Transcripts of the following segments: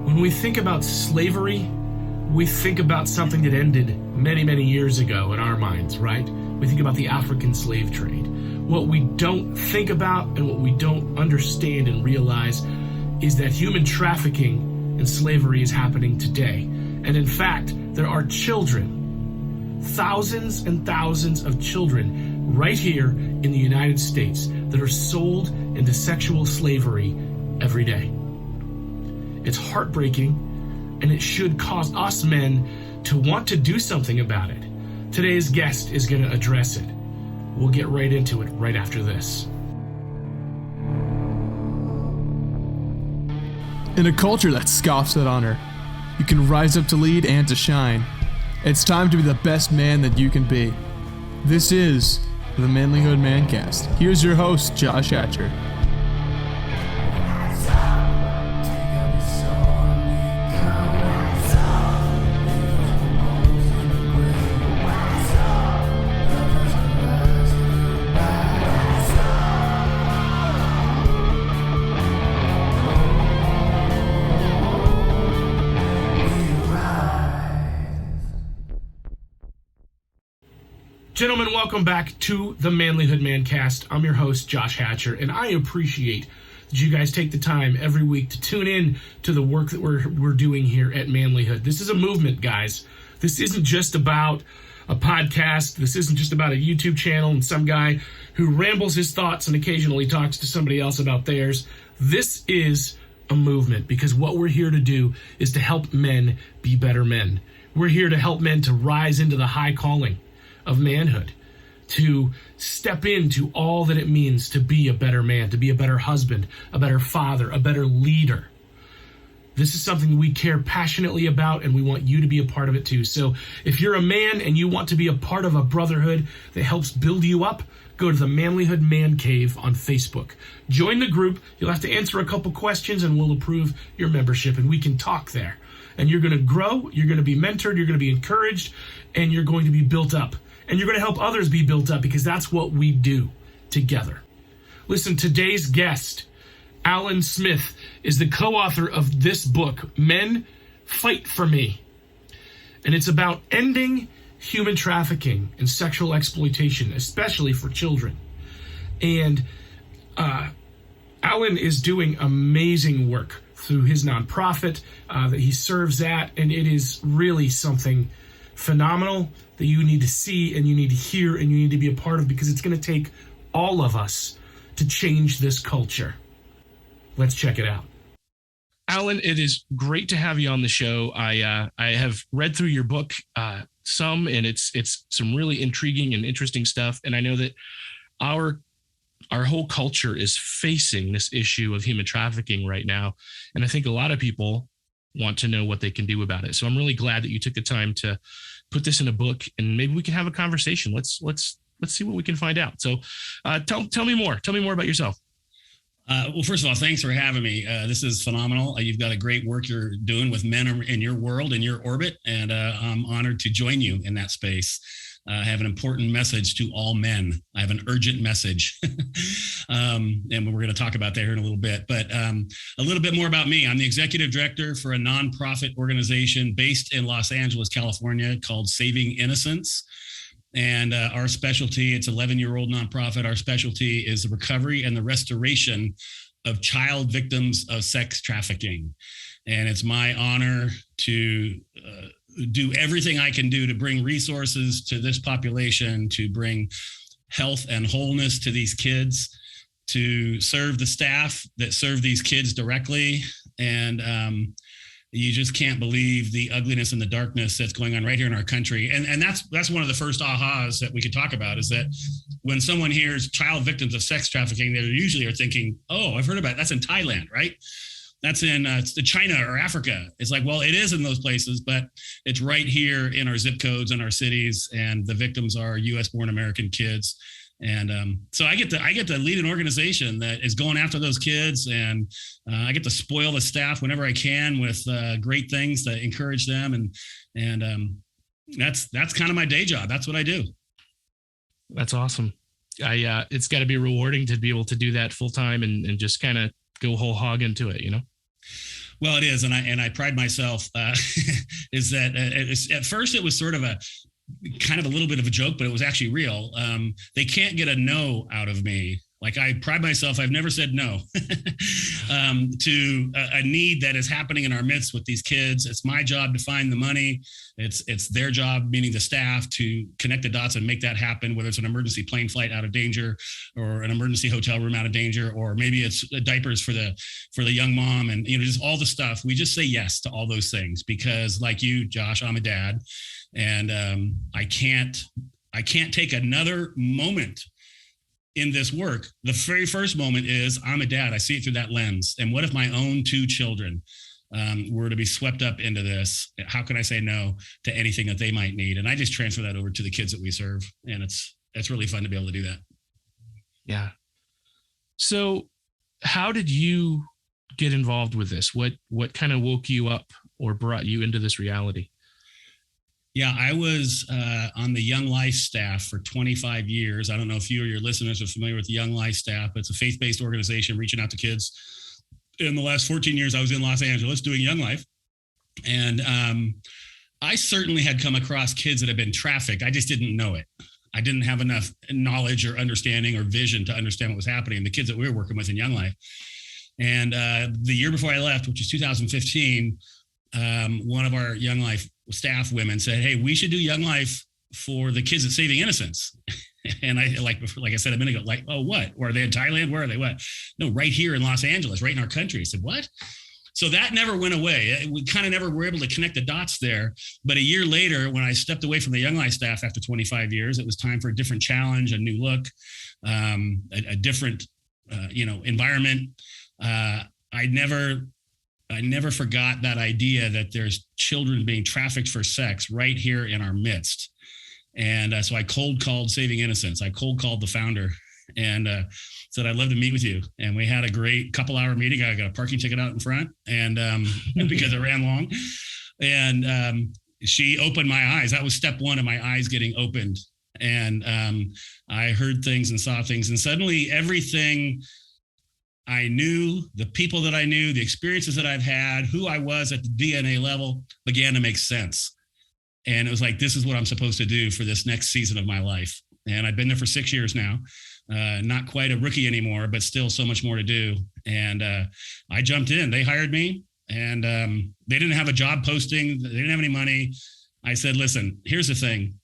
When we think about slavery, we think about something that ended many, many years ago in our minds, right? We think about the African slave trade. What we don't think about and what we don't understand and realize is that human trafficking and slavery is happening today. And in fact, there are children, thousands and thousands of children right here in the United States that are sold into sexual slavery every day. It's heartbreaking, and it should cause us men to want to do something about it. Today's guest is going to address it. We'll get right into it right after this. In a culture that scoffs at honor, you can rise up to lead and to shine. It's time to be the best man that you can be. This is the Manlihood Mancast. Here's your host, Josh Hatcher. Gentlemen, welcome back to the Manlihood Mancast. I'm your host, Josh Hatcher, and I appreciate that you guys take the time every week to tune in to the work that we're doing here at Manlihood. This is a movement, guys. This isn't just about a podcast. This isn't just about a YouTube channel and some guy who rambles his thoughts and occasionally talks to somebody else about theirs. This is a movement because what we're here to do is to help men be better men. We're here to help men to rise into the high calling of manhood, to step into all that it means to be a better man, to be a better husband, a better father, a better leader. This is something we care passionately about, and we want you to be a part of it too. So if you're a man and you want to be a part of a brotherhood that helps build you up, go to the Manlihood Man Cave on Facebook. Join the group. You'll have to answer a couple questions, and we'll approve your membership, and we can talk there. And you're going to grow, you're going to be mentored, you're going to be encouraged, and you're going to be built up. And you're going to help others be built up because that's what we do together. Listen, today's guest, Alan Smyth, is the co-author of this book, Men Fight for Me. And it's about ending human trafficking and sexual exploitation, especially for children. And Alan is doing amazing work through his nonprofit that he serves at, and it is really something phenomenal that you need to see and you need to hear and you need to be a part of, because it's going to take all of us to change this culture. Let's check it out. Alan, it is great to have you on the show. I have read through your book some, and it's some really intriguing and interesting stuff. And I know that our whole culture is facing this issue of human trafficking right now. And I think a lot of people want to know what they can do about it. So I'm really glad that you took the time to put this in a book, and maybe we can have a conversation. Let's see what we can find out. So tell me more. Tell me more about yourself. Well, first of all, thanks for having me. This is phenomenal. You've got a great work you're doing with men in your world, in your orbit, and I'm honored to join you in that space. I have an important message to all men. I have an urgent message. And we're going to talk about that here in a little bit. But a little bit more about me. I'm the executive director for a nonprofit organization based in Los Angeles, California, called Saving Innocence. And our specialty, it's an 11-year-old nonprofit. Our specialty is the recovery and the restoration of child victims of sex trafficking. And it's my honor to do everything I can do to bring resources to this population, to bring health and wholeness to these kids, to serve the staff that serve these kids directly. And you just can't believe the ugliness and the darkness that's going on right here in our country. And that's one of the first ahas that we could talk about, is that when someone hears child victims of sex trafficking, they usually are thinking, oh, I've heard about it. That's in Thailand, right? That's in China or Africa. It's like, well, it is in those places, but it's right here in our zip codes and our cities. And the victims are US born American kids. And so I get to lead an organization that is going after those kids, and I get to spoil the staff whenever I can with great things to encourage them. And that's kind of my day job. That's what I do. That's awesome. It's got to be rewarding to be able to do that full time and just kind of go whole hog into it, you know? Well, it is, and I pride myself is that at first it was sort of a kind of a little bit of a joke, but it was actually real. They can't get a no out of me. Like, I pride myself, I've never said no to a need that is happening in our midst with these kids. It's my job to find the money. It's their job, meaning the staff, to connect the dots and make that happen, whether it's an emergency plane flight out of danger or an emergency hotel room out of danger, or maybe it's diapers for the young mom, and just all the stuff. We just say yes to all those things because, like you, Josh, I'm a dad, and I can't take another moment in this work. The very first moment is I'm a dad. I see it through that lens. And what if my own 2 children were to be swept up into this? How can I say no to anything that they might need? And I just transfer that over to the kids that we serve. And it's really fun to be able to do that. Yeah. So how did you get involved with this? What kind of woke you up or brought you into this reality? Yeah, I was on the Young Life staff for 25 years. I don't know if you or your listeners are familiar with the Young Life staff. It's a faith-based organization reaching out to kids. In the last 14 years, I was in Los Angeles doing Young Life. And I certainly had come across kids that had been trafficked. I just didn't know it. I didn't have enough knowledge or understanding or vision to understand what was happening. The kids that we were working with in Young Life. And the year before I left, which is 2015, one of our Young Life staff women said, "Hey, we should do Young Life for the kids at Saving Innocence." And I, like I said a minute ago, like, oh, what? Or are they in Thailand? Where are they? What? No, right here in Los Angeles, right in our country. I said, what? So that never went away. We kind of never were able to connect the dots there. But a year later, when I stepped away from the Young Life staff after 25 years, it was time for a different challenge, a new look, a different, environment. I never forgot that idea that there's children being trafficked for sex right here in our midst. And so I cold called Saving Innocence. I cold called the founder and said, "I'd love to meet with you." And we had a great couple-hour meeting. I got a parking ticket out in front, and because it ran long. And she opened my eyes. That was step one of my eyes getting opened. And I heard things and saw things. And suddenly everything I knew, the people that I knew, the experiences that I've had, who I was at the DNA level began to make sense. And it was like, this is what I'm supposed to do for this next season of my life. And I've been there for 6 years now, not quite a rookie anymore, but still so much more to do. And I jumped in. They hired me, and they didn't have a job posting. They didn't have any money. I said, listen, here's the thing.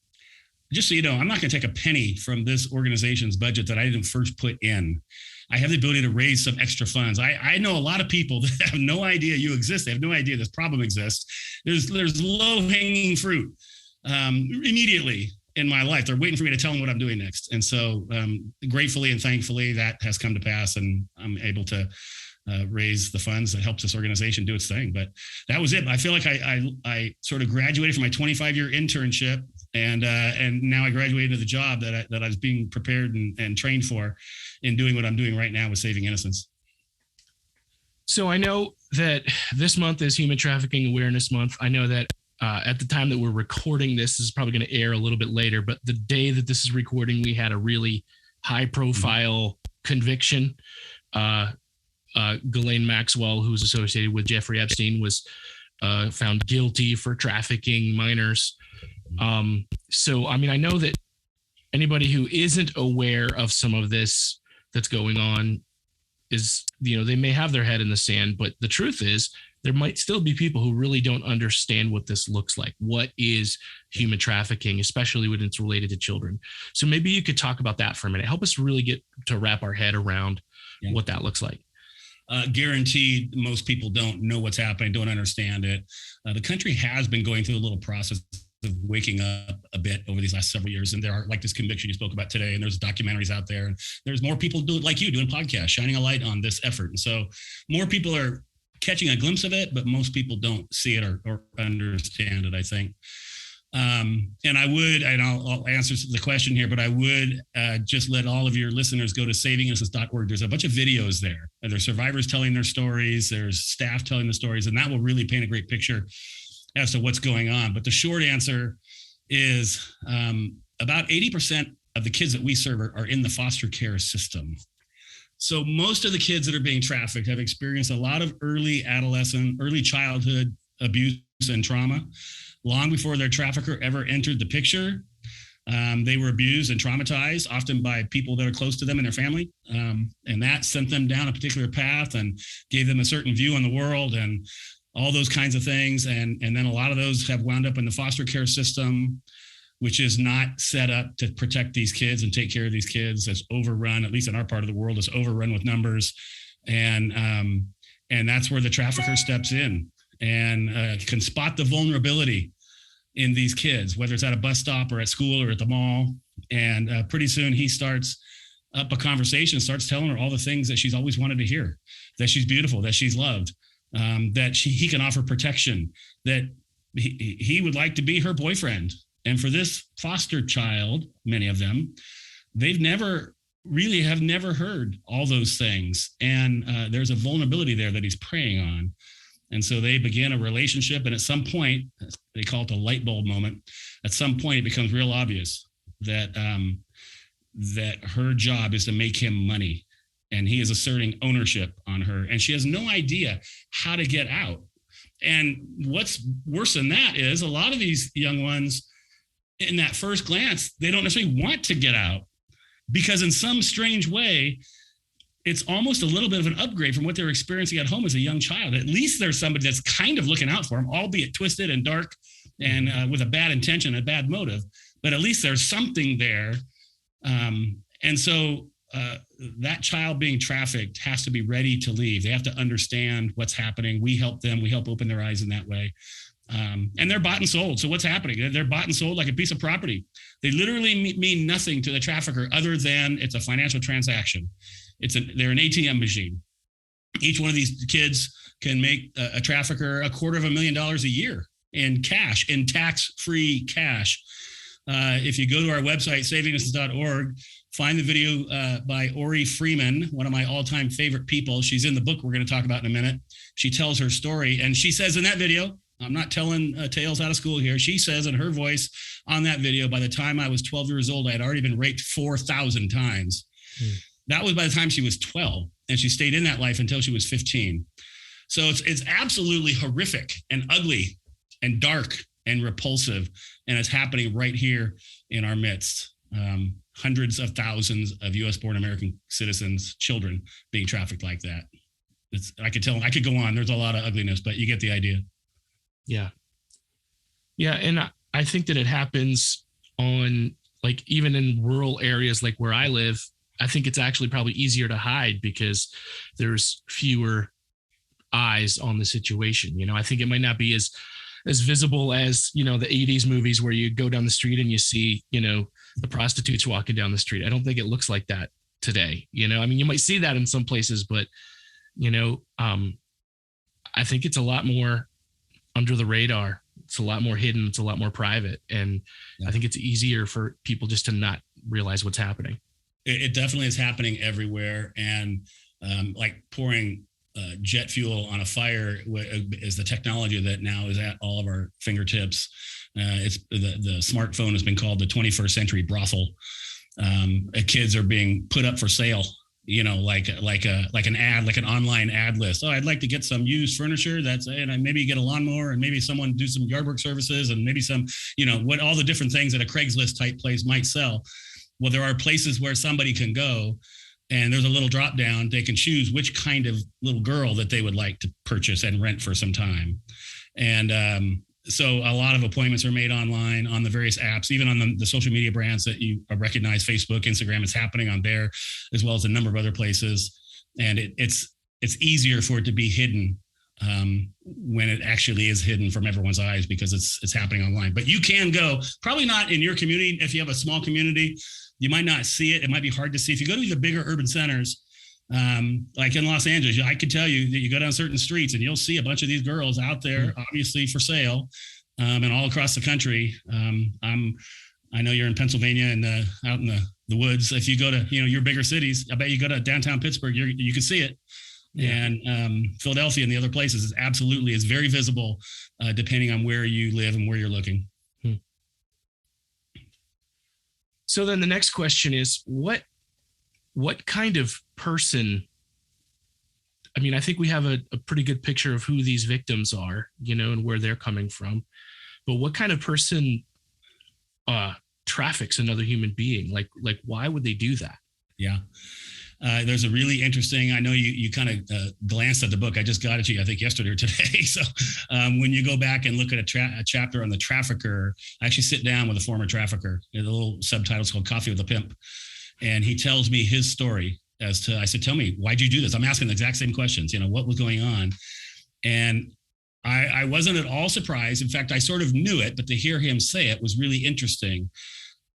Just so you know, I'm not going to take a penny from this organization's budget that I didn't first put in. I have the ability to raise some extra funds. I know a lot of people that have no idea you exist. They have no idea this problem exists. There's low-hanging fruit immediately in my life. They're waiting for me to tell them what I'm doing next. And so gratefully and thankfully that has come to pass, and I'm able to raise the funds that helps this organization do its thing. But that was it. I feel like I sort of graduated from my 25-year internship, and now I graduated to the job that I was being prepared and trained for in doing what I'm doing right now with Saving Innocence. So I know that this month is Human Trafficking Awareness Month. I know that at the time that we're recording this is probably going to air a little bit later, but the day that this is recording, we had a really high-profile conviction. Ghislaine Maxwell, who's associated with Jeffrey Epstein, was found guilty for trafficking minors. So, I mean, I know that anybody who isn't aware of some of this that's going on is, they may have their head in the sand, but the truth is there might still be people who really don't understand what this looks like. What is human trafficking, especially when it's related to children? So maybe you could talk about that for a minute. Help us really get to wrap our head around what that looks like. Guaranteed most people don't know what's happening, don't understand it. The country has been going through a little process of waking up a bit over these last several years. And there are, like this conviction you spoke about today, and there's documentaries out there, and there's more people like you doing podcasts, shining a light on this effort. And so more people are catching a glimpse of it, but most people don't see it or understand it, I think. And I'll answer the question here, but I would just let all of your listeners go to savinginnocence.org. There's a bunch of videos there. There's survivors telling their stories. There's staff telling the stories, and that will really paint a great picture as to what's going on. But the short answer is about 80% of the kids that we serve are in the foster care system. So most of the kids that are being trafficked have experienced a lot of early adolescent, early childhood abuse and trauma. Long before their trafficker ever entered the picture, they were abused and traumatized, often by people that are close to them and their family. And that sent them down a particular path and gave them a certain view on the world and all those kinds of things. And then a lot of those have wound up in the foster care system, which is not set up to protect these kids and take care of these kids. It's overrun, at least in our part of the world, it's overrun with numbers. And that's where the trafficker steps in and can spot the vulnerability in these kids, whether it's at a bus stop or at school or at the mall. And pretty soon he starts up a conversation, starts telling her all the things that she's always wanted to hear, that she's beautiful, that she's loved, that he can offer protection, that he would like to be her boyfriend. And for this foster child, many of them, they've never heard all those things. And there's a vulnerability there that he's preying on. And so they begin a relationship. And at some point, they call it the light bulb moment. At some point, it becomes real obvious that her job is to make him money. And he is asserting ownership on her. And she has no idea how to get out. And what's worse than that is a lot of these young ones, in that first glance, they don't necessarily want to get out, because in some strange way, it's almost a little bit of an upgrade from what they were experiencing at home as a young child. At least there's somebody that's kind of looking out for them, albeit twisted and dark and with a bad intention, a bad motive, but at least there's something there. And so that child being trafficked has to be ready to leave. They have to understand what's happening. We help them. We help open their eyes in that way. And they're bought and sold. So what's happening? They're bought and sold like a piece of property. They literally mean nothing to the trafficker other than it's a financial transaction. They're an ATM machine. Each one of these kids can make a trafficker $250,000 a year in cash, in tax-free cash. If you go to our website, savinginnocence.org, find the video by Ori Freeman, one of my all-time favorite people. She's in the book we're going to talk about in a minute. She tells her story, and she says in that video, I'm not telling tales out of school here. She says in her voice on that video, by the time I was 12 years old, I had already been raped 4,000 times. That was by the time she was 12, and she stayed in that life until she was 15. So it's absolutely horrific and ugly and dark and repulsive, and it's happening right here in our midst. Hundreds of thousands of U.S.-born American citizens, children being trafficked like that. I could go on. There's a lot of ugliness, but you get the idea. Yeah. Yeah. And I think that it happens on, like, even in rural areas like where I live, I think it's actually probably easier to hide because there's fewer eyes on the situation. I think it might not be as visible as, the 80s movies where you go down the street and you see, the prostitutes walking down the street. I don't think it looks like that today. You might see that in some places, but, I think it's a lot more under the radar. It's a lot more hidden. It's a lot more private. And I think it's easier for people just to not realize what's happening. It definitely is happening everywhere. And like pouring jet fuel on a fire is the technology that now is at all of our fingertips. It's the smartphone has been called the 21st century brothel. Kids are being put up for sale, like an ad, like an online ad list. Oh, I'd like to get some used furniture. And maybe get a lawnmower, and maybe someone do some yard work services, and maybe some, what all the different things that a Craigslist type place might sell. Well, there are places where somebody can go, and there's a little drop down. They can choose which kind of little girl that they would like to purchase and rent for some time. And so a lot of appointments are made online on the various apps, even on the social media brands that you recognize, Facebook, Instagram. It's happening on there, as well as a number of other places. And it's easier for it to be hidden when it actually is hidden from everyone's eyes, because it's happening online. But you can go, probably not in your community. If you have a small community, you might not see it. It might be hard to see. If you go to the bigger urban centers, like in Los Angeles, I could tell you that you go down certain streets and you'll see a bunch of these girls out there, obviously for sale, and all across the country. I know you're in Pennsylvania and out in the woods. If you go to your bigger cities, I bet you go to downtown Pittsburgh, you can see it. Yeah. And Philadelphia and the other places is very visible, depending on where you live and where you're looking. So then the next question is, what kind of person, I mean, I think we have a pretty good picture of who these victims are, and where they're coming from. But what kind of person traffics another human being? Like why would they do that? Yeah. There's a really interesting, I know you kind of glanced at the book. I just got it to you, I think yesterday or today. So when you go back and look at a chapter on the trafficker, I actually sit down with a former trafficker. The little subtitle is called Coffee with a Pimp. And he tells me his story I said, tell me, why'd you do this? I'm asking the exact same questions, what was going on? And I wasn't at all surprised. In fact, I sort of knew it, but to hear him say it was really interesting.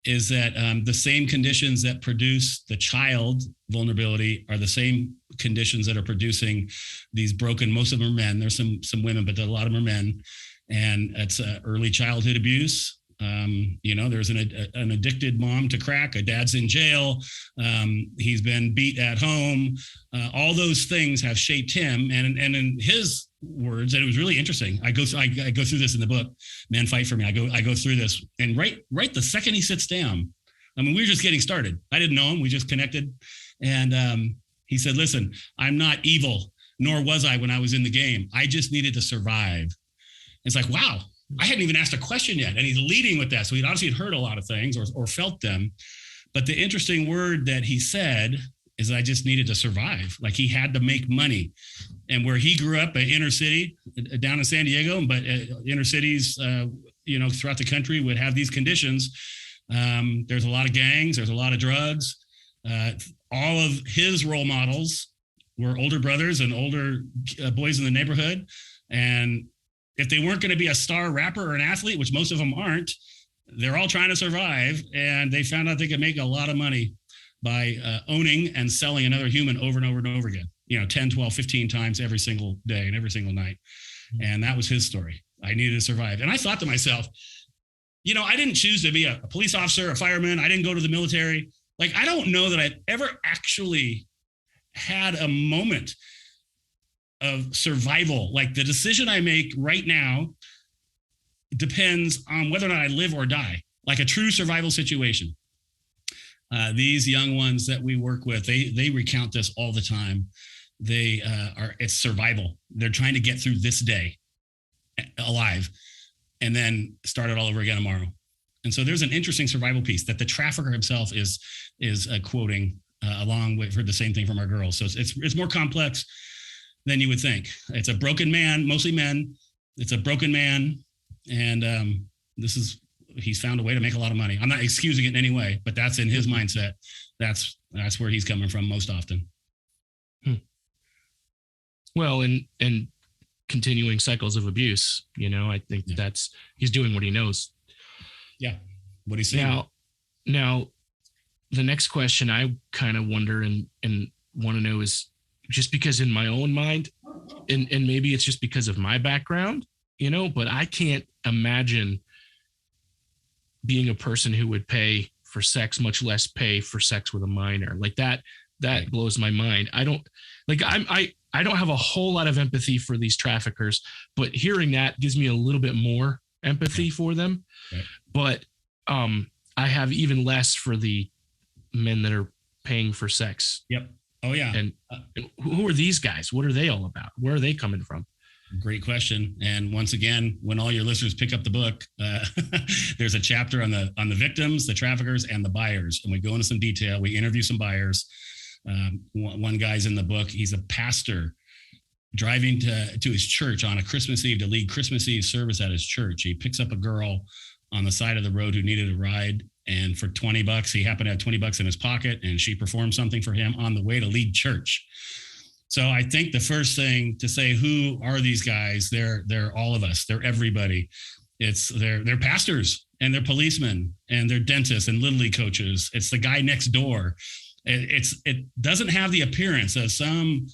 Is that the same conditions that produce the child vulnerability are the same conditions that are producing these broken, most of them are men. There's some women, but a lot of them are men. And it's early childhood abuse. There's an addicted mom to crack, a dad's in jail. He's been beat at home. All those things have shaped him. And in his words, and it was really interesting. I go through this in the book, Men Fight for Me. I go through this, and right the second he sits down, I mean, we were just getting started. I didn't know him. We just connected. And he said, listen, I'm not evil, nor was I when I was in the game. I just needed to survive. It's like, wow, I hadn't even asked a question yet. And he's leading with that. So he'd obviously heard a lot of things or felt them. But the interesting word that he said is I just needed to survive. Like he had to make money. And where he grew up, inner city, down in San Diego, but inner cities, throughout the country would have these conditions. There's a lot of gangs. There's a lot of drugs. All of his role models were older brothers and older boys in the neighborhood. And if they weren't going to be a star rapper or an athlete, which most of them aren't, they're all trying to survive. And they found out they could make a lot of money by owning and selling another human over and over and over again, 10, 12, 15 times every single day and every single night. And that was his story. I needed to survive. And I thought to myself, I didn't choose to be a police officer, a fireman. I didn't go to the military. Like, I don't know that I've ever actually had a moment of survival. Like the decision I make right now depends on whether or not I live or die, like a true survival situation. These young ones that we work with, they recount this all the time. It's survival. They're trying to get through this day alive and then start it all over again tomorrow. And so there's an interesting survival piece that the trafficker himself is quoting along with for the same thing from our girls. So it's more complex than you would think. It's a broken man, mostly men. It's a broken man. And he's found a way to make a lot of money. I'm not excusing it in any way, but that's in his mindset. That's where he's coming from most often. Well, and continuing cycles of abuse, I think he's doing what he knows. Yeah. What he's saying. Now the next question I kind of wonder and want to know is, just because in my own mind, and maybe it's just because of my background, but I can't imagine being a person who would pay for sex, much less pay for sex with a minor. Like that right. Blows my mind. I don't have a whole lot of empathy for these traffickers, but hearing that gives me a little bit more empathy for them. Right. But I have even less for the men that are paying for sex. Yep. Oh yeah. And who are these guys? What are they all about? Where are they coming from? Great question. And once again, when all your listeners pick up the book, there's a chapter on the victims, the traffickers, and the buyers. And we go into some detail. We interview some buyers. One guy's in the book. He's a pastor driving to his church on a Christmas Eve to lead Christmas Eve service at his church. He picks up a girl on the side of the road who needed a ride. And for $20, he happened to have $20 in his pocket, and she performed something for him on the way to lead church. So I think the first thing to say, who are these guys? They're all of us. They're everybody. They're pastors and they're policemen and they're dentists and little league coaches. It's the guy next door. It doesn't have the appearance of some,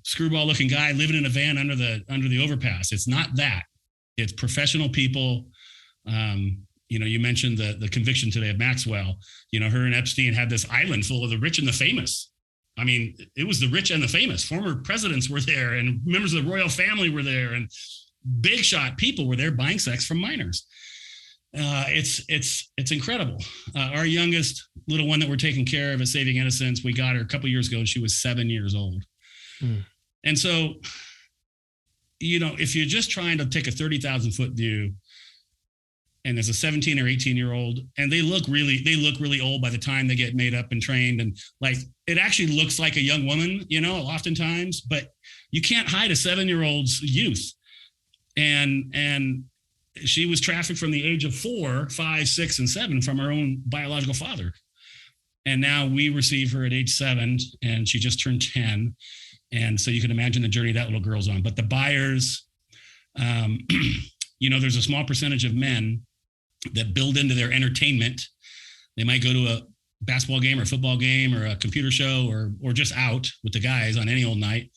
screwball looking guy living in a van under the overpass. It's not that. It's professional people. You mentioned the conviction today of Maxwell. Her and Epstein had this island full of the rich and the famous. I mean, it was the rich and the famous. Former presidents were there and members of the royal family were there and big shot people were there buying sex from minors. It's incredible. Our youngest little one that we're taking care of at Saving Innocence, we got her a couple years ago, and she was 7 years old. And so, if you're just trying to take a 30,000 foot view, and there's a 17 or 18-year-old, and they look really old by the time they get made up and trained, and like it actually looks like a young woman, oftentimes, but you can't hide a 7-year-old's youth. And she was trafficked from the age of 4, 5, 6, and 7 from her own biological father. And now we receive her at age 7, and she just turned 10. And so you can imagine the journey that little girl's on. But the buyers, there's a small percentage of men that build into their entertainment. They might go to a basketball game or football game or a computer show or just out with the guys on any old night.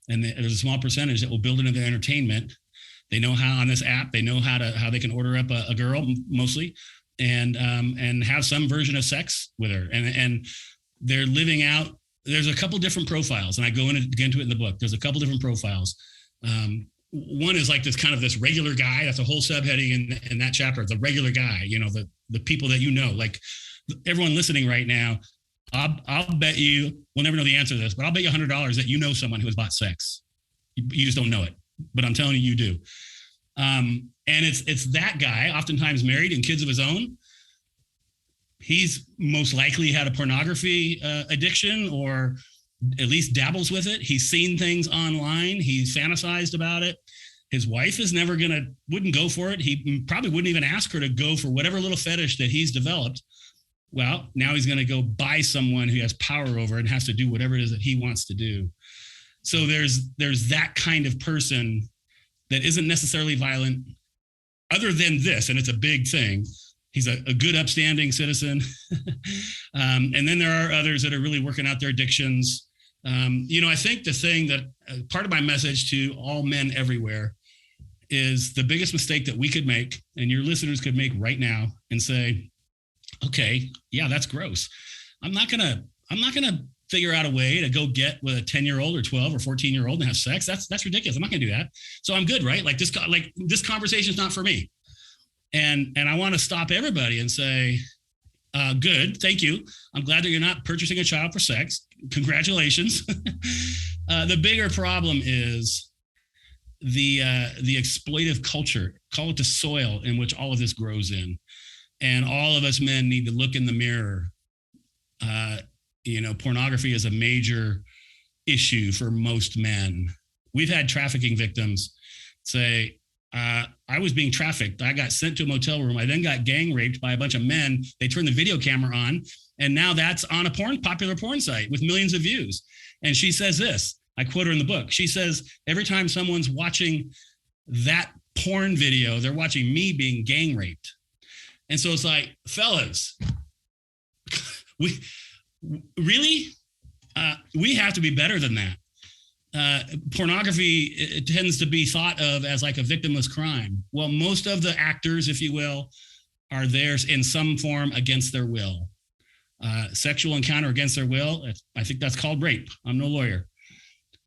And there's a small percentage that will build into their entertainment. They know how on this app, they know how they can order up a girl mostly and have some version of sex with her. And they're living out. There's a couple different profiles, and I get into it in the book. There's a couple different profiles. One is like this regular guy. That's a whole subheading in that chapter, the regular guy, the people that like everyone listening right now. I'll bet you, we'll never know the answer to this, but I'll bet you $100 that you know someone who has bought sex. You just don't know it, but I'm telling you do. And it's that guy, oftentimes married and kids of his own. He's most likely had a pornography addiction, or at least dabbles with it. He's seen things online. He's fantasized about it. His wife is wouldn't go for it. He probably wouldn't even ask her to go for whatever little fetish that he's developed. Well, now he's going to go buy someone who has power over it and has to do whatever it is that he wants to do. So there's that kind of person that isn't necessarily violent other than this, and it's a big thing. He's a good, upstanding citizen. And then there are others that are really working out their addictions. I think the thing that part of my message to all men everywhere is the biggest mistake that we could make, and your listeners could make right now, and say, okay, yeah, that's gross. I'm not gonna figure out a way to go get with a 10-year-old or 12 or 14-year-old and have sex. That's ridiculous. I'm not gonna do that. So I'm good, right? Like this conversation is not for me. And I want to stop everybody and say, good, thank you. I'm glad that you're not purchasing a child for sex. Congratulations. The bigger problem is the exploitive culture, call it the soil in which all of this grows in. And all of us men need to look in the mirror. Pornography is a major issue for most men. We've had trafficking victims say, I was being trafficked. I got sent to a motel room. I then got gang raped by a bunch of men. They turned the video camera on, and now that's on a popular porn site with millions of views. And she says this, I quote her in the book. She says, every time someone's watching that porn video, they're watching me being gang raped. And so it's like, fellas, we have to be better than that. Pornography, it tends to be thought of as like a victimless crime. Well, most of the actors, if you will, are there in some form against their will. Sexual encounter against their will, I think that's called rape. I'm no lawyer.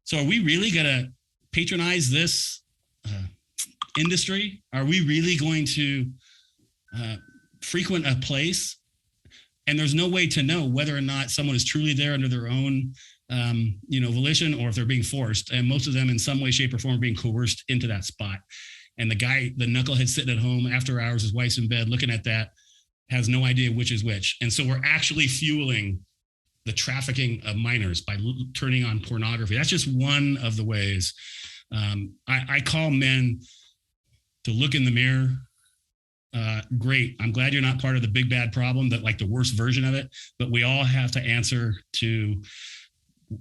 So are we really going to patronize this industry? Are we really going to frequent a place? And there's no way to know whether or not someone is truly there under their own volition, or if they're being forced. And most of them in some way, shape, or form are being coerced into that spot. And the guy, the knucklehead sitting at home after hours, his wife's in bed looking at that, has no idea which is which. And so we're actually fueling the trafficking of minors by turning on pornography. That's just one of the ways. I call men to look in the mirror. Great. I'm glad you're not part of the big bad problem, that like the worst version of it, but we all have to answer to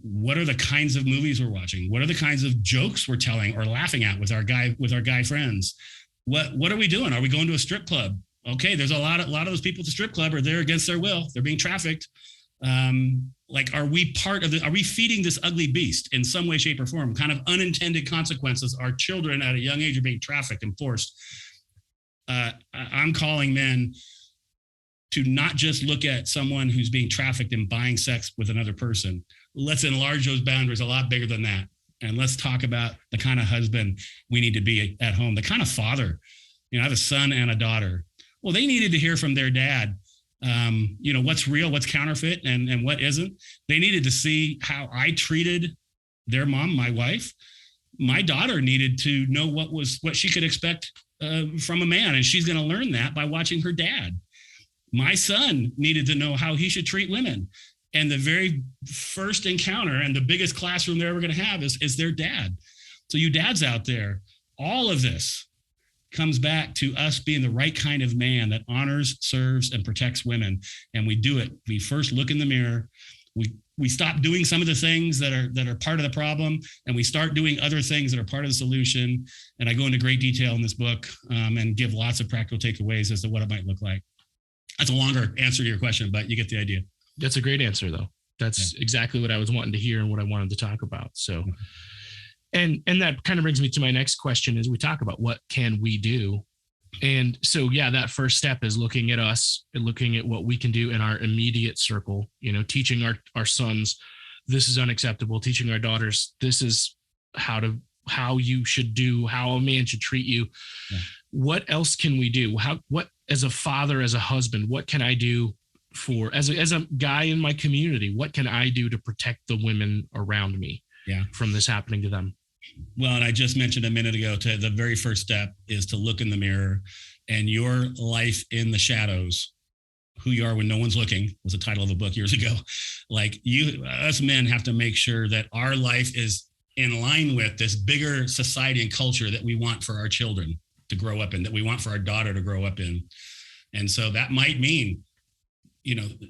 what are the kinds of movies we're watching? What are the kinds of jokes we're telling or laughing at with our guy friends? What are we doing? Are we going to a strip club? Okay, there's a lot of those people at the strip club are there against their will. They're being trafficked. Are we feeding this ugly beast in some way, shape, or form? Kind of unintended consequences. Our children at a young age are being trafficked and forced. I'm calling men to not just look at someone who's being trafficked and buying sex with another person. Let's enlarge those boundaries a lot bigger than that. And let's talk about the kind of husband we need to be at home, the kind of father. I have a son and a daughter. Well, they needed to hear from their dad, what's real, what's counterfeit, and what isn't. They needed to see how I treated their mom, my wife. My daughter needed to know what she could expect from a man, and she's going to learn that by watching her dad. My son needed to know how he should treat women. And the very first encounter and the biggest classroom they're ever going to have is their dad. So you dads out there, all of this comes back to us being the right kind of man that honors, serves, and protects women. And we do it. We first look in the mirror. We stop doing some of the things that are part of the problem, and we start doing other things that are part of the solution. And I go into great detail in this book and give lots of practical takeaways as to what it might look like. That's a longer answer to your question, but you get the idea. That's a great answer, though. That's exactly what I was wanting to hear and what I wanted to talk about. So, and that kind of brings me to my next question as we talk about what can we do. And so, that first step is looking at us and looking at what we can do in our immediate circle, teaching our sons, this is unacceptable, teaching our daughters, this is how you should do, how a man should treat you. Yeah. What else can we do? What, as a father, as a husband, what can I do as a guy in my community, what can I do to protect the women around me from this happening to them? Well, and I just mentioned a minute ago, the very first step is to look in the mirror, and your life in the shadows, who you are when no one's looking, was the title of a book years ago. Like us men have to make sure that our life is in line with this bigger society and culture that we want for our children to grow up in, that we want for our daughter to grow up in. And so that might mean,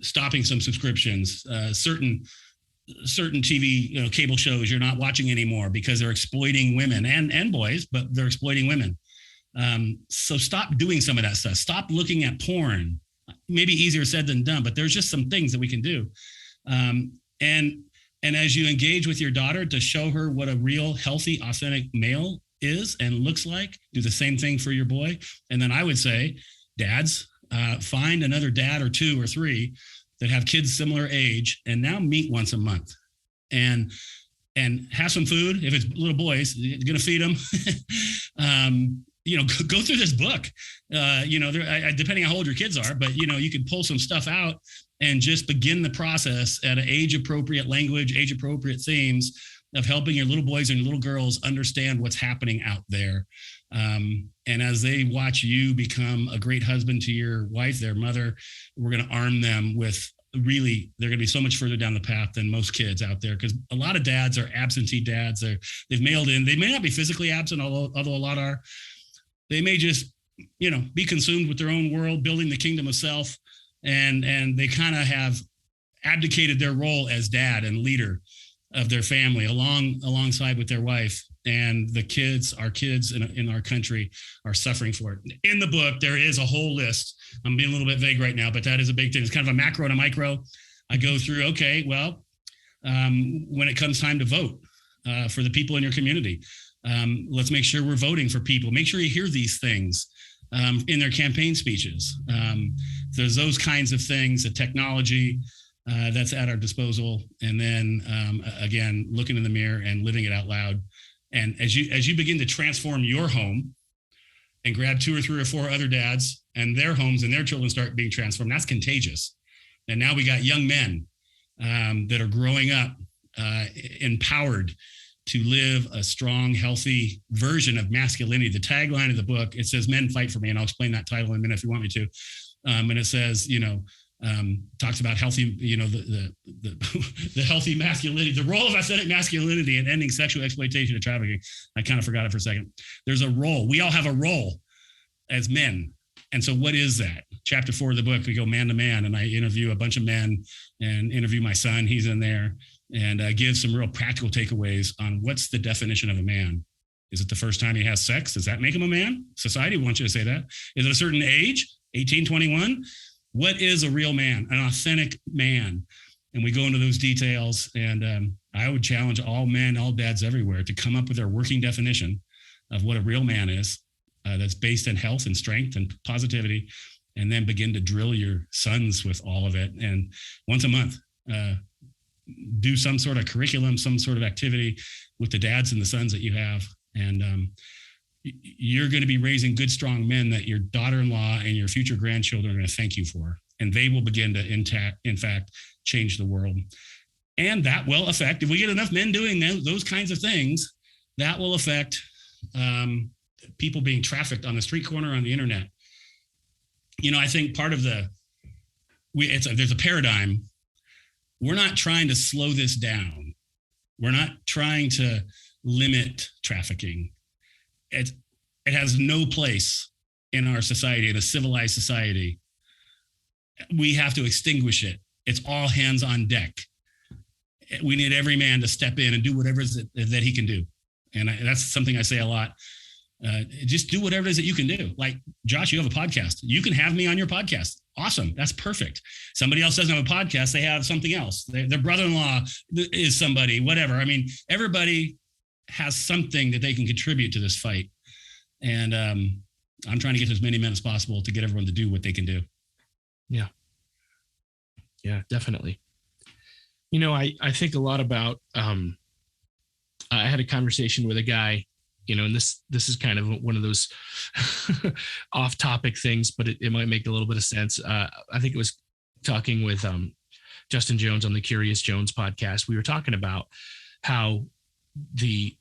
stopping some subscriptions, certain TV, cable shows you're not watching anymore because they're exploiting women and boys, but they're exploiting women. So stop doing some of that stuff. Stop looking at porn. Maybe easier said than done, but there's just some things that we can do. And as you engage with your daughter to show her what a real, healthy, authentic male is and looks like, do the same thing for your boy. And then I would say, dads, find another dad or two or three that have kids similar age, and now meet once a month and have some food. If it's little boys, you're going to feed them. Go through this book. Depending on how old your kids are, but you can pull some stuff out and just begin the process at an age-appropriate language, age-appropriate themes of helping your little boys and little girls understand what's happening out there. And as they watch you become a great husband to your wife, their mother, we're going to arm them with really, they're going to be so much further down the path than most kids out there. Because a lot of dads are absentee dads. They've mailed in. They may not be physically absent, although a lot are. They may just, be consumed with their own world, building the kingdom of self. And they kind of have abdicated their role as dad and leader of their family alongside with their wife. And our kids in our country are suffering for it. In the book, there is a whole list. I'm being a little bit vague right now, but that is a big thing. It's kind of a macro and a micro. I go through, when it comes time to vote for the people in your community, let's make sure we're voting for people. Make sure you hear these things in their campaign speeches. There's those kinds of things, the technology that's at our disposal. And then again, looking in the mirror and living it out loud. And as you begin to transform your home and grab 2 or 3 or 4 other dads and their homes and their children start being transformed, that's contagious. And now we got young men that are growing up empowered to live a strong, healthy version of masculinity. The tagline of the book, it says, "Men fight for me." And I'll explain that title in a minute if you want me to. And it says, talks about healthy, the healthy masculinity, the role of authentic masculinity in ending sexual exploitation and trafficking. I kind of forgot it for a second. There's a role. We all have a role as men. And so what is that? Chapter 4 of the book, we go man to man, and I interview a bunch of men and interview my son. He's in there, and give some real practical takeaways on what's the definition of a man. Is it the first time he has sex? Does that make him a man? Society wants you to say that. Is it a certain age, 18, 21? What is a real man, an authentic man? And we go into those details. And I would challenge all men, all dads everywhere to come up with their working definition of what a real man is, that's based in health and strength and positivity, and then begin to drill your sons with all of it. And once a month, do some sort of curriculum, some sort of activity with the dads and the sons that you have. And, you're going to be raising good, strong men that your daughter-in-law and your future grandchildren are going to thank you for. And they will begin to, in fact, change the world. And that will affect, if we get enough men doing those kinds of things, that will affect people being trafficked on the street corner, on the internet. I think part of there's a paradigm. We're not trying to slow this down. We're not trying to limit trafficking. It has no place in our society, in a civilized society. We have to extinguish it. It's all hands on deck. We need every man to step in and do whatever it is that he can do. And that's something I say a lot. Just do whatever it is that you can do. Like, Josh, you have a podcast. You can have me on your podcast. Awesome. That's perfect. Somebody else doesn't have a podcast. They have something else. Their brother-in-law is somebody, whatever. I mean, everybody has something that they can contribute to this fight. And I'm trying to get to as many men as possible to get everyone to do what they can do. Yeah. Yeah, definitely. I think a lot about, I had a conversation with a guy, and this is kind of one of those off topic things, but it might make a little bit of sense. I think it was talking with Justin Jones on the Curious Jones podcast. We were talking about how the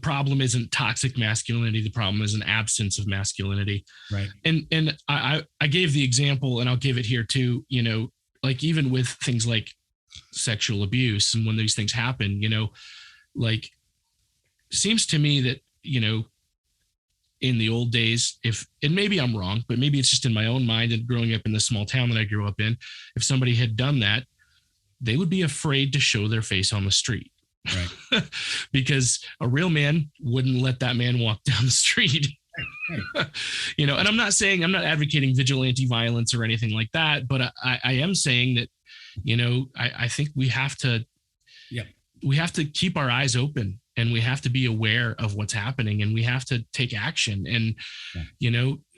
problem isn't toxic masculinity. The problem is an absence of masculinity. Right. And I gave the example, and I'll give it here too, like even with things like sexual abuse, and when these things happen, like, seems to me that, in the old days, and maybe I'm wrong, but maybe it's just in my own mind and growing up in the small town that I grew up in, if somebody had done that, they would be afraid to show their face on the street. Right. Because a real man wouldn't let that man walk down the street. Right. And I'm not advocating vigilante violence or anything like that, but I am saying that, I think we have to keep our eyes open, and we have to be aware of what's happening, and we have to take action. And,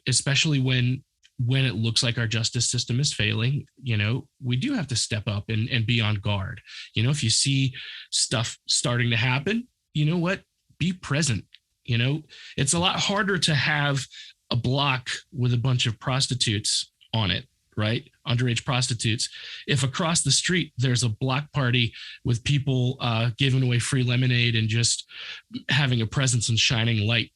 especially when it looks like our justice system is failing, we do have to step up and be on guard. If you see stuff starting to happen, be present. It's a lot harder to have a block with a bunch of prostitutes on it, right? Underage prostitutes. If across the street there's a block party with people giving away free lemonade and just having a presence and shining light,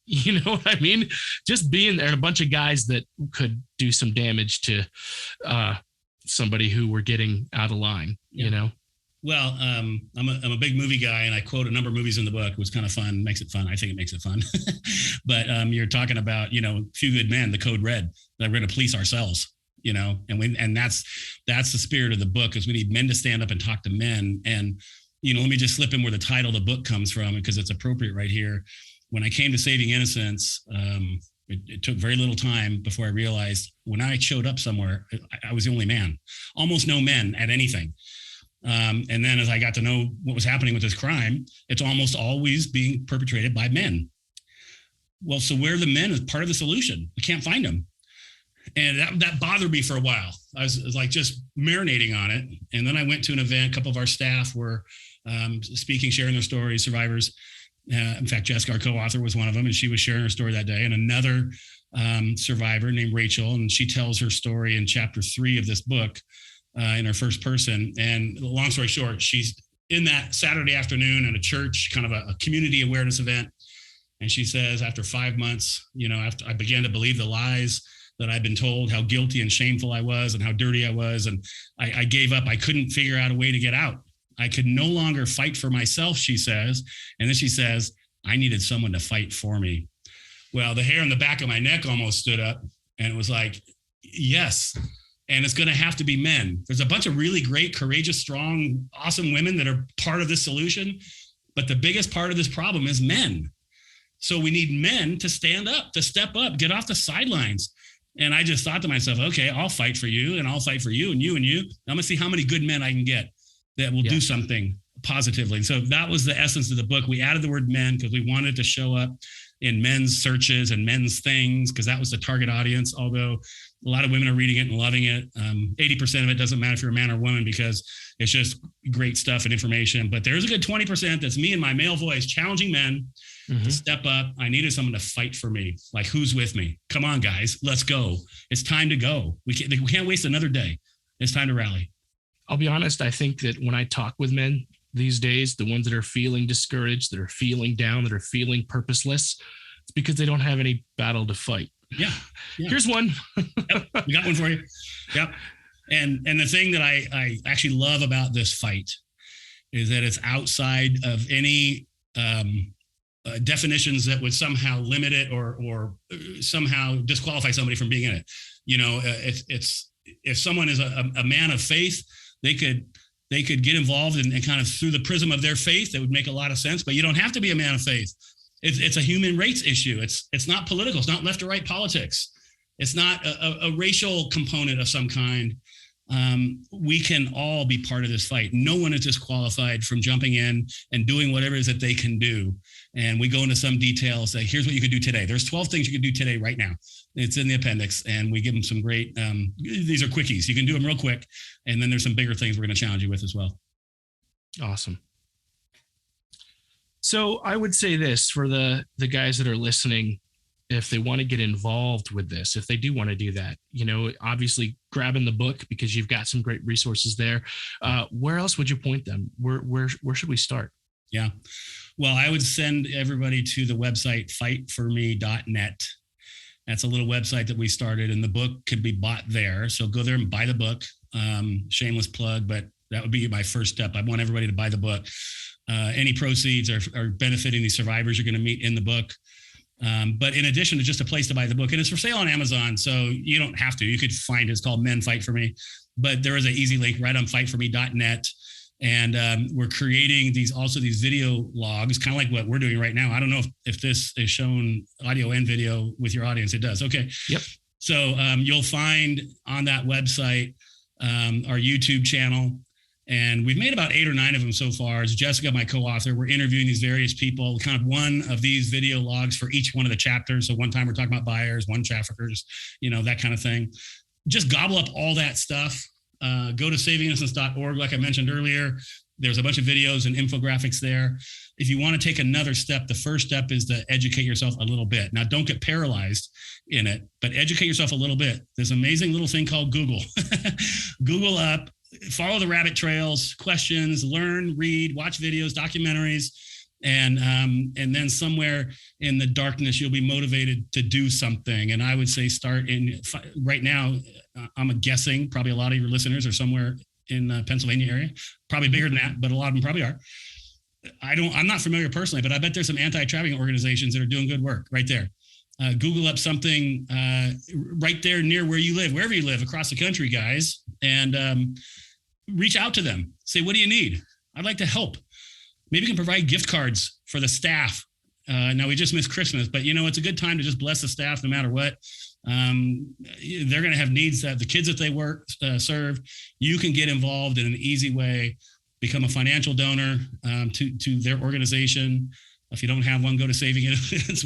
you know what I mean? Just being there, and a bunch of guys that could do some damage to somebody who were getting out of line, Well, I'm a big movie guy, and I quote a number of movies in the book. It was kind of fun, makes it fun. I think it makes it fun. But you're talking about, Few Good Men, the code red, that we're going to police ourselves, and that's the spirit of the book, is we need men to stand up and talk to men. And, let me just slip in where the title of the book comes from, because it's appropriate right here. When I came to Saving Innocence, it took very little time before I realized when I showed up somewhere, I was the only man, almost no men at anything. And then as I got to know what was happening with this crime, it's almost always being perpetrated by men. Well, so where are the men as part of the solution? I can't find them. And that bothered me for a while. I was like just marinating on it. And then I went to an event. A couple of our staff were speaking, sharing their stories, survivors. In fact, Jessica, our co-author, was one of them, and she was sharing her story that day. And another survivor named Rachel, and she tells her story in chapter 3 of this book in her first person. And long story short, she's in that Saturday afternoon at a church, kind of a community awareness event. And she says, after 5 months, after I began to believe the lies that I'd been told, how guilty and shameful I was and how dirty I was. And I gave up. I couldn't figure out a way to get out. I could no longer fight for myself, she says. And then she says, I needed someone to fight for me. Well, the hair on the back of my neck almost stood up, and it was like, yes. And it's going to have to be men. There's a bunch of really great, courageous, strong, awesome women that are part of this solution. But the biggest part of this problem is men. So we need men to stand up, to step up, get off the sidelines. And I just thought to myself, okay, I'll fight for you, and I'll fight for you and you and you. I'm going to see how many good men I can get that will do something positively. And so that was the essence of the book. We added the word men because we wanted to show up in men's searches and men's things, because that was the target audience. Although a lot of women are reading it and loving it. 80% of it doesn't matter if you're a man or woman, because it's just great stuff and information. But there's a good 20% that's me and my male voice challenging men to step up. I needed someone to fight for me. Like, who's with me? Come on, guys, let's go. It's time to go. We can't waste another day. It's time to rally. I'll be honest. I think that when I talk with men these days, the ones that are feeling discouraged, that are feeling down, that are feeling purposeless, it's because they don't have any battle to fight. Yeah. Here's one. Yep, we got one for you. Yep. And the thing that I actually love about this fight is that it's outside of any definitions that would somehow limit it or somehow disqualify somebody from being in it. You know, it's if someone is a man of faith, they could get involved and kind of through the prism of their faith, that would make a lot of sense. But you don't have to be a man of faith. It's a human rights issue. It's not political. It's not left or right politics. It's not a racial component of some kind. We can all be part of this fight. No one is disqualified from jumping in and doing whatever it is that they can do. And we go into some details. Like, here's what you could do today. There's 12 things you can do today right now. It's in the appendix, and we give them some great, these are quickies. You can do them real quick. And then there's some bigger things we're going to challenge you with as well. Awesome. So I would say this for the guys that are listening, if they want to get involved with this, if they do want to do that, you know, obviously grabbing the book because you've got some great resources there. Where else would you point them? Where should we start? Yeah. Well, I would send everybody to the website fightforme.net. That's a little website that we started, and the book could be bought there. So go there and buy the book. Shameless plug, but that would be my first step. I want everybody to buy the book. Any proceeds are benefiting the survivors you're going to meet in the book. But in addition to just a place to buy the book, and it's for sale on Amazon, so you don't have to. You could find it's called Men Fight For Me, but there is an easy link right on fightforme.net. And we're creating these video logs, kind of like what we're doing right now. I don't know if this is shown audio and video with your audience. It does. Okay. Yep. So you'll find on that website our YouTube channel. And we've made about 8 or 9 of them so far. It's Jessica, my co-author. We're interviewing these various people, kind of one of these video logs for each one of the chapters. So one time we're talking about buyers, one traffickers, you know, that kind of thing. Just gobble up all that stuff. Go to savinginnocence.org. Like I mentioned earlier, there's a bunch of videos and infographics there. If you want to take another step, the first step is to educate yourself a little bit. Now, don't get paralyzed in it, but educate yourself a little bit. There's an amazing little thing called Google. Google up. Follow the rabbit trails, questions, learn, read, watch videos, documentaries, and then somewhere in the darkness, you'll be motivated to do something. And I would say start right now. I'm guessing probably a lot of your listeners are somewhere in Pennsylvania area, probably bigger than that, but a lot of them probably are. I'm not familiar personally, but I bet there's some anti-trafficking organizations that are doing good work right there. Google up something right there near where you live, wherever you live across the country, guys, and reach out to them. Say, what do you need? I'd like to help. Maybe you can provide gift cards for the staff. Now, we just missed Christmas, but, you know, it's a good time to just bless the staff no matter what. They're going to have needs that the kids that they serve. You can get involved in an easy way, become a financial donor to their organization. If you don't have one, go to Saving Innocence.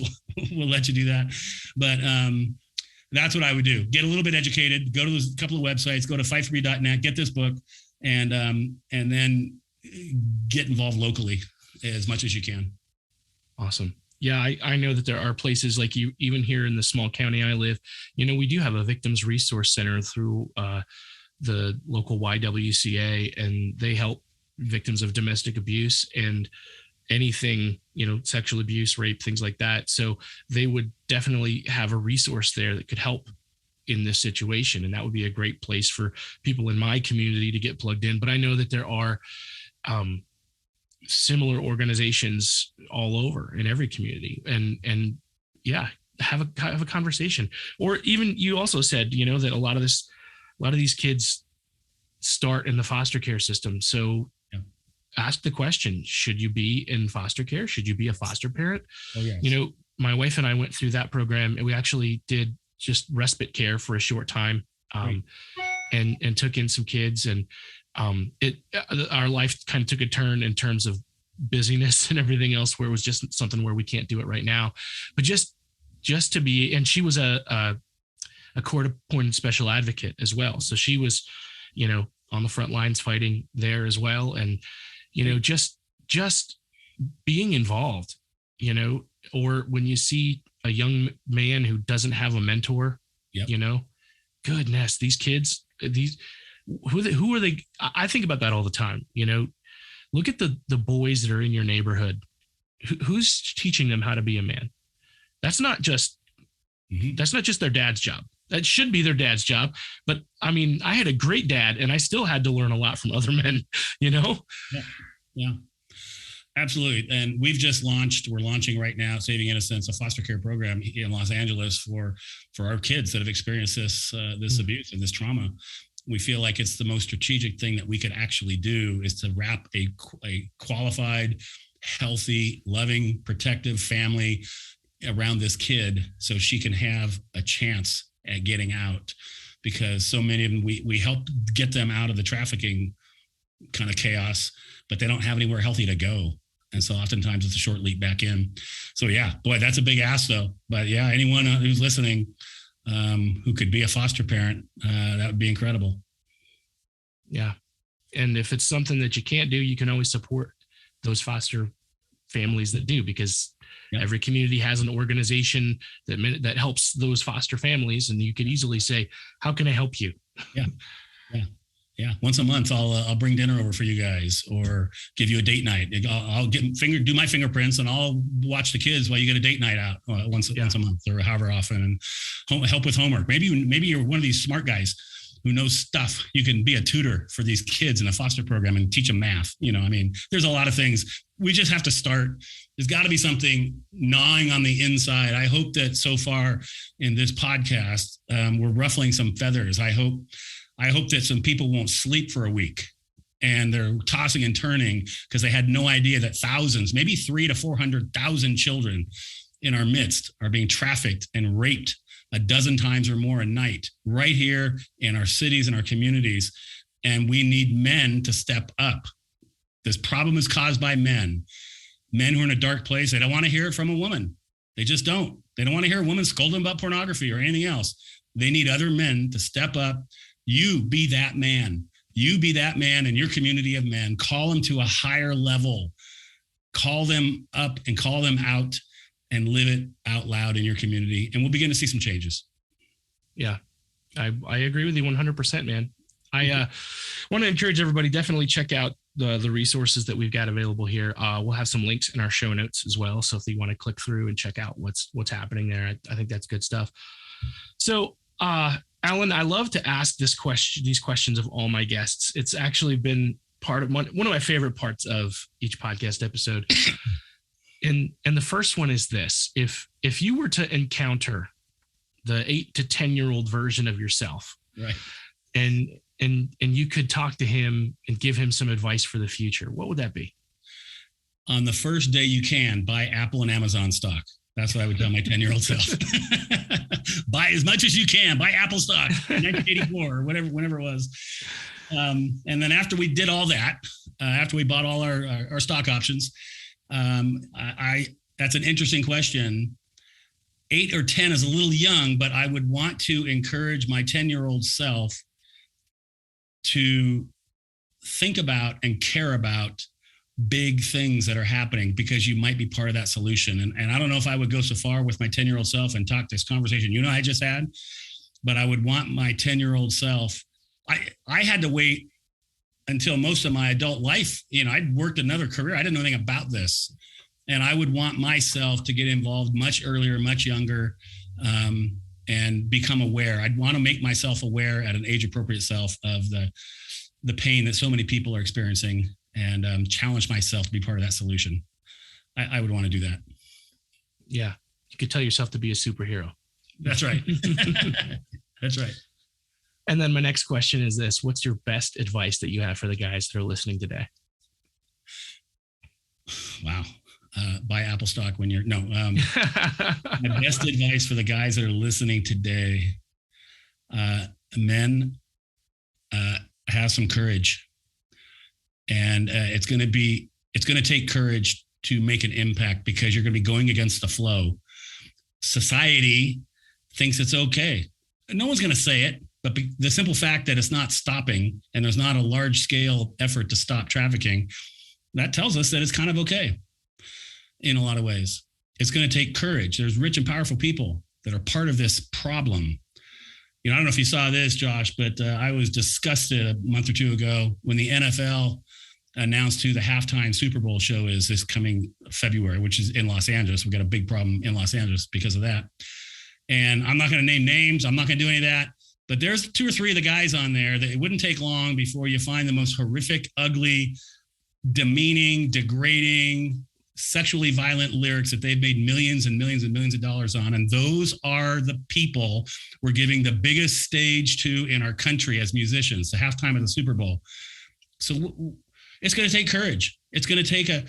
We'll let you do that. But that's what I would do. Get a little bit educated. Go to a couple of websites. Go to fightforme.net. Get this book, and then get involved locally as much as you can. Awesome. Yeah, I know that there are places like you, even here in the small county I live. You know, we do have a victims resource center through the local YWCA, and they help victims of domestic abuse and anything, you know, sexual abuse, rape, things like that. So they would definitely have a resource there that could help in this situation. And that would be a great place for people in my community to get plugged in. But I know that there are similar organizations all over in every community. And yeah, have a conversation. Or even you also said, you know, that a lot of these kids start in the foster care system. So ask the question, should you be in foster care? Should you be a foster parent? Oh, yes. You know, my wife and I went through that program, and we actually did just respite care for a short time, and took in some kids, and our life kind of took a turn in terms of busyness and everything else, where it was just something where we can't do it right now. But just to be, and she was a court-appointed special advocate as well. So she was, you know, on the front lines fighting there as well. And, you know, just being involved, you know, or when you see a young man who doesn't have a mentor, Yep. you know, goodness, these kids, who are they? I think about that all the time. You know, look at the boys that are in your neighborhood. Who's teaching them how to be a man? That's not just their dad's job. That should be their dad's job. But I mean, I had a great dad and I still had to learn a lot from other men, you know? Yeah, absolutely. And we're launching right now, Saving Innocence, a foster care program in Los Angeles for our kids that have experienced this abuse and this trauma. We feel like it's the most strategic thing that we could actually do is to wrap a qualified, healthy, loving, protective family around this kid so she can have a chance at getting out, because so many of them, we help get them out of the trafficking kind of chaos, but they don't have anywhere healthy to go. And so oftentimes it's a short leap back in. So yeah, boy, that's a big ask though. But yeah, anyone who's listening who could be a foster parent, that would be incredible. Yeah. And if it's something that you can't do, you can always support those foster families that do, because every community has an organization that helps those foster families. And you could easily say, how can I help you? Yeah. Once a month, I'll bring dinner over for you guys, or give you a date night. I'll do my fingerprints, and I'll watch the kids while you get a date night out once a month, or however often, and help with homework. Maybe you're one of these smart guys who knows stuff. You can be a tutor for these kids in a foster program and teach them math. You know, I mean, there's a lot of things. We just have to start. There's got to be something gnawing on the inside. I hope that so far in this podcast, we're ruffling some feathers. I hope that some people won't sleep for a week and they're tossing and turning because they had no idea that thousands, maybe 300,000 to 400,000 children in our midst are being trafficked and raped a dozen times or more a night right here in our cities and our communities. And we need men to step up. This problem is caused by men who are in a dark place. They don't want to hear it from a woman. They just don't. They don't want to hear a woman scold them about pornography or anything else. They need other men to step up. You be that man. You be that man in your community of men. Call them to a higher level. Call them up and call them out, and live it out loud in your community. And we'll begin to see some changes. Yeah, I agree with you 100%, man. I want to encourage everybody, definitely check out the resources that we've got available here. We'll have some links in our show notes as well. So if you want to click through and check out what's happening there, I think that's good stuff. So, Alan, I love to ask these questions of all my guests. It's actually been part of one of my favorite parts of each podcast episode. And the first one is this: if you were to encounter the 8 to 10-year-old version of yourself, right, and you could talk to him and give him some advice for the future, what would that be? On the first day you can, buy Apple and Amazon stock. That's what I would tell my 10-year-old self. Buy as much as you can. Buy Apple stock, 1984 or whenever it was. And then after we did all that, after we bought all our stock options, that's an interesting question. 8 or 10 is a little young, but I would want to encourage my 10-year-old self to think about and care about big things that are happening, because you might be part of that solution. And I don't know if I would go so far with my 10-year-old self and talk this conversation I just had, but I would want my 10-year-old self. I had to wait until most of my adult life. I'd worked another career. I didn't know anything about this. And I would want myself to get involved much earlier, much younger, and become aware. I'd want to make myself aware at an age appropriate self of the pain that so many people are experiencing, and challenge myself to be part of that solution. I would want to do that. Yeah. You could tell yourself to be a superhero. That's right. That's right. And then my next question is this: what's your best advice that you have for the guys that are listening today? Wow. Buy Apple stock when you're my best advice for the guys that are listening today, men, have some courage. And it's going to take courage to make an impact, because you're going to be going against the flow. Society thinks it's okay. No one's going to say it, but the simple fact that it's not stopping, and there's not a large scale effort to stop trafficking, that tells us that it's kind of okay in a lot of ways. It's going to take courage. There's rich and powerful people that are part of this problem. I don't know if you saw this, Josh, but I was disgusted a month or two ago when the NFL announced who the halftime Super Bowl show is this coming February, which is in Los Angeles. We've got a big problem in Los Angeles because of that. And I'm not going to name names. I'm not going to do any of that. But there's 2 or 3 of the guys on there that it wouldn't take long before you find the most horrific, ugly, demeaning, degrading, sexually violent lyrics that they've made millions and millions and millions of dollars on. And those are the people we're giving the biggest stage to in our country as musicians, the halftime of the Super Bowl. So it's going to take courage. It's going to take a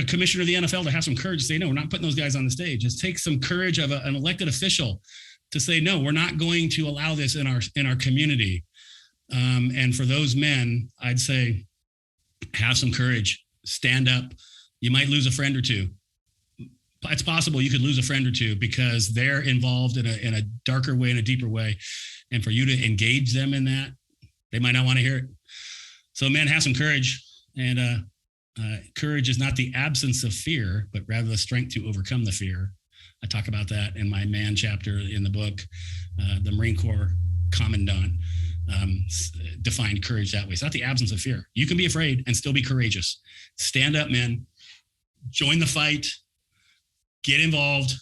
commissioner of the NFL to have some courage to say, no, we're not putting those guys on the stage. It takes some courage of an elected official to say, no, we're not going to allow this in our community. And for those men, I'd say, have some courage, stand up. You might lose a friend or two. It's possible you could lose a friend or two because they're involved in a darker way, in a deeper way. And for you to engage them in that, they might not want to hear it. So, man, have some courage. And courage is not the absence of fear, but rather the strength to overcome the fear. I talk about that in my man chapter in the book. The Marine Corps commandant defined courage that way. It's not the absence of fear. You can be afraid and still be courageous. Stand up, men. Join the fight. Get involved.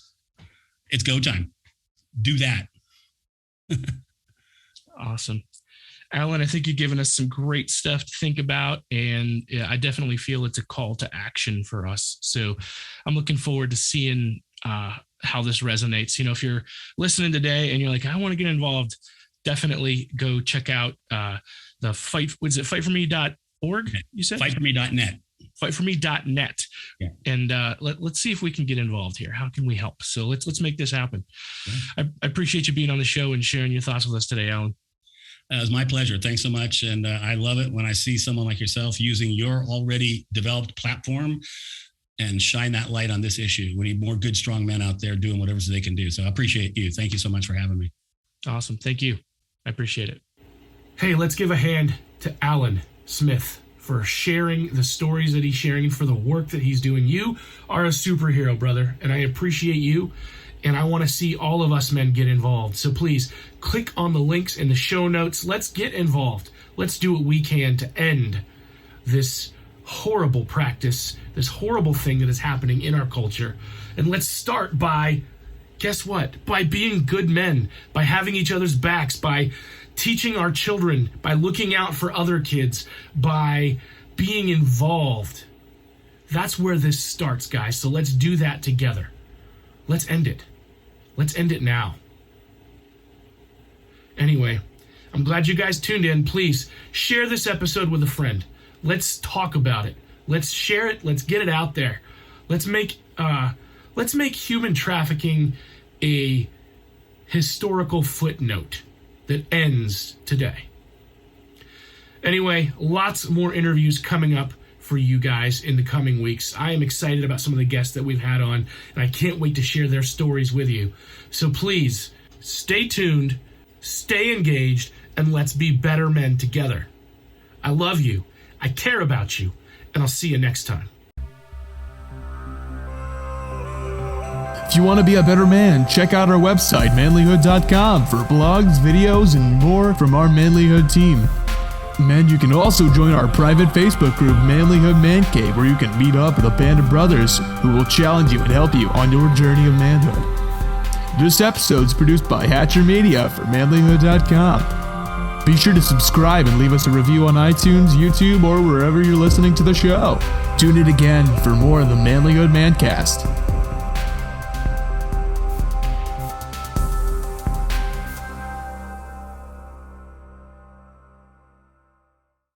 It's go time. Do that. Awesome. Alan, I think you've given us some great stuff to think about, and I definitely feel it's a call to action for us. So I'm looking forward to seeing how this resonates. If you're listening today and you're like, I want to get involved, definitely go check out the fight. Was it fightforme.org? You said fightforme.net. Fightforme.net. Yeah. And let's see if we can get involved here. How can we help? So let's make this happen. Yeah. I appreciate you being on the show and sharing your thoughts with us today, Alan. It was my pleasure. Thanks so much. And I love it when I see someone like yourself using your already developed platform and shine that light on this issue. We need more good, strong men out there doing whatever they can do. So I appreciate you. Thank you so much for having me. Awesome. Thank you. I appreciate it. Hey, let's give a hand to Alan Smyth for sharing the stories that he's sharing and for the work that he's doing. You are a superhero, brother, and I appreciate you. And I want to see all of us men get involved. So please click on the links in the show notes. Let's get involved. Let's do what we can to end this horrible practice, this horrible thing that is happening in our culture. And let's start by, guess what? By being good men, by having each other's backs, by teaching our children, by looking out for other kids, by being involved. That's where this starts, guys. So let's do that together. Let's end it. Let's end it now. Anyway, I'm glad you guys tuned in. Please share this episode with a friend. Let's talk about it. Let's share it. Let's get it out there. Let's make human trafficking a historical footnote that ends today. Anyway, lots more interviews coming up for you guys in the coming weeks. I am excited about some of the guests that we've had on, and I can't wait to share their stories with you. So please, stay tuned, stay engaged, and let's be better men together. I love you, I care about you, and I'll see you next time. If you want to be a better man, check out our website, manlihood.com, for blogs, videos, and more from our Manlihood team. Men, you can also join our private Facebook group, Manlihood Man Cave, where you can meet up with a band of brothers who will challenge you and help you on your journey of manhood. This episode is produced by Hatcher Media for manlihood.com. Be sure to subscribe and leave us a review on iTunes, YouTube, or wherever you're listening to the show. Tune in again for more of the Manlihood Mancast.